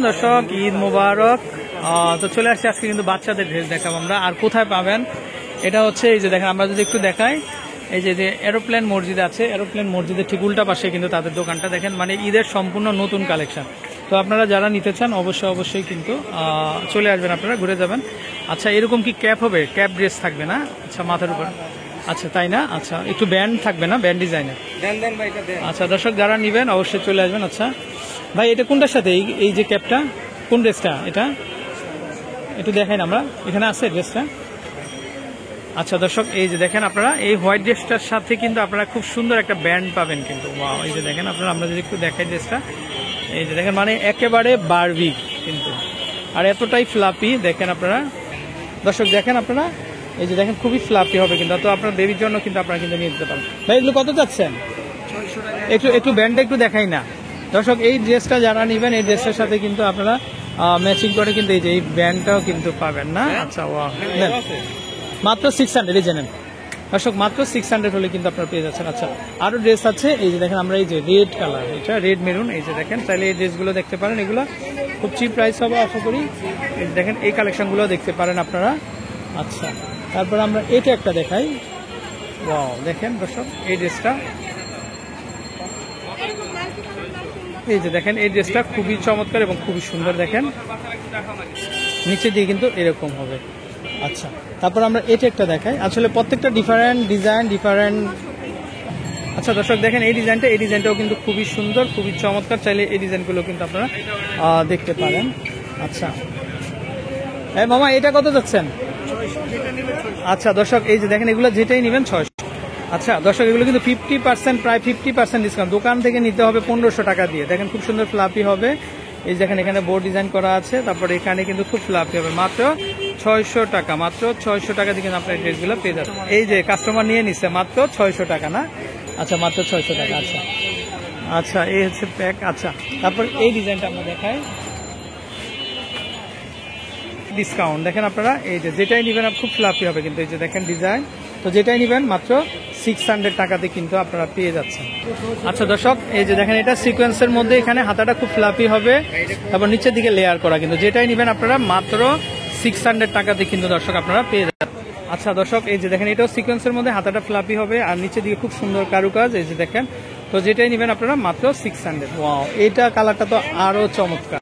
দর্শক, ঈদ মোবারক। তো চলে আসছে আজকে কিন্তু বাচ্চাদের ড্রেস দেখাবো আমরা। আর কোথায় পাবেন এটা হচ্ছে এই যে দেখেন, আমরা যদি একটু দেখাই, এই যে এরোপ্লেন মসজিদ আছে, এরোপ্লেন মসজিদের ঠিক উল্টা পাশে কিন্তু তাদের দোকানটা দেখেন, মানে ঈদের সম্পূর্ণ নতুন কালেকশন। তো আপনারা যারা নিতে চান অবশ্যই কিন্তু চলে আসবেন, আপনারা ঘুরে যাবেন। আচ্ছা, এরকম কি ক্যাপ হবে? ক্যাপ ড্রেস থাকবে না? আচ্ছা, মাথার উপর। আচ্ছা, তাই না? আচ্ছা, একটু ব্যান্ড থাকবে না? ব্যান্ড ডিজাইনের। আচ্ছা দর্শক, যারা নেবেন অবশ্যই চলে আসবেন। আচ্ছা ভাই, এটা কোনটার সাথে এই যে ক্যাপটা, কোন ড্রেসটা এটা একটু দেখাই না আমরা, এখানে আছে ড্রেসটা। আচ্ছা দর্শক, এই যে দেখেন আপনারা, এই হোয়াইট ড্রেসটার সাথে কিন্তু আপনারা খুব সুন্দর একটা ব্যান্ড পাবেন কিন্তু। এই যে দেখেন আপনারা, আমরা যদি একটু দেখাই ড্রেসটা, এই যে দেখেন, মানে একেবারে বারবি কিন্তু, আর এতটাই ফ্লাপি দেখেন আপনারা। দর্শক দেখেন আপনারা, এই যে দেখেন খুবই ফ্লাপি হবে কিন্তু। তো আপনার বেবির জন্য কিন্তু আপনারা কিন্তু নিয়ে যেতে পারেন। ভাই এগুলো কত যাচ্ছেন? একটু ব্যান্ডটা একটু দেখাই না দর্শক। এই ড্রেসটা যারা নেবেন, এই ড্রেসটার সাথে কিন্তু আপনারা ম্যাচিং করে কিন্তু এই যে এই ব্যান্ডটাও কিন্তু পাবেন না। আচ্ছা, মাত্র 600 এই জানেন দর্শক, মাত্র 600 হলে কিন্তু আপনারা পেয়ে যাচ্ছেন। আচ্ছা, আরো ড্রেস আছে, এই যে দেখেন আমরা এই যে রেড কালার, এটা রেড মেরুন, এই যে দেখেন, চাইলে এই ড্রেসগুলো দেখতে পারেন। এগুলো খুব চিপ প্রাইস হবে আশা করি। এই দেখেন, এই কালেকশনগুলো দেখতে পারেন আপনারা। আচ্ছা, তারপর আমরা এটা একটা দেখাই। ওয়াও, দেখেন দর্শক এই ড্রেসটা, এই যে দেখেন এই ড্রেসটা খুবই চমৎকার এবং খুবই সুন্দর। দেখেন নিচে দিয়ে কিন্তু এরকম হবে। আচ্ছা, তারপর আমরা এটা একটা দেখাই। আসলে প্রত্যেকটা ডিফারেন্ট ডিজাইন, ডিফারেন্ট। আচ্ছা দর্শক দেখেন, এই ডিজাইনটাও কিন্তু খুবই সুন্দর, খুবই চমৎকার। চাইলে এই ডিজাইনগুলো কিন্তু আপনারা দেখতে পারেন। আচ্ছা মামা, এটা কত যাচ্ছেন? আচ্ছা দর্শক, এই যে দেখেন, এগুলো যেটাই নেবেন 600। আচ্ছা দর্শক, এগুলো কিন্তু 50%, প্রায় 50% ডিসকাউন্ট। দোকান থেকে নিতে হবে 1500 টাকা দিয়ে। দেখেন খুব সুন্দর ফ্লাপি হবে। এই দেখেন, এখানে বোর্ড ডিজাইন করা আছে, তারপর এখানে কিন্তু খুব ফ্লাপি হবে। মাত্র 600 টাকা, মাত্র 600 টাকা দিয়ে কিন্তু আপনার ড্রেসগুলো পেয়ে যাবেন। এই যে কাস্টমার নিয়ে নিচ্ছে মাত্র 600 টাকা না? আচ্ছা, মাত্র 600 টাকা। আচ্ছা আচ্ছা, এই হচ্ছে প্যাক। আচ্ছা, তারপর এই ডিজাইনটা আমরা দেখাই। ডিসকাউন্ট দেখেন আপনারা, এই যে যেটাই নেবেন খুব ফ্লাপি হবে কিন্তু। এই যে দেখেন ডিজাইন, তো যেটাই নেবেন মাত্র 600 টাকাতে কিন্তু আপনারা পেয়ে যাচ্ছেন। আচ্ছা দর্শক, এই যে দেখেন, এটা সিকোয়েন্সের মধ্যে, এখানে হাতাটা খুব ফ্লাপি হবে, তারপর নিচের দিকে লেয়ার করা কিন্তু। যেটাই নেবেন আপনারা মাত্র 600 টাকাতে কিন্তু দর্শক আপনারা পেয়ে যাচ্ছেন। আচ্ছা দর্শক, এই যে দেখেন, এটাও সিকোয়েন্সের মধ্যে, হাতাটা ফ্লাপি হবে আর নিচের দিকে খুব সুন্দর কারুকাজ। এই যে দেখেন, তো যেটাই নেবেন আপনারা মাত্র 600। ওয়াও, এইটা কালারটা তো আরো চমৎকার।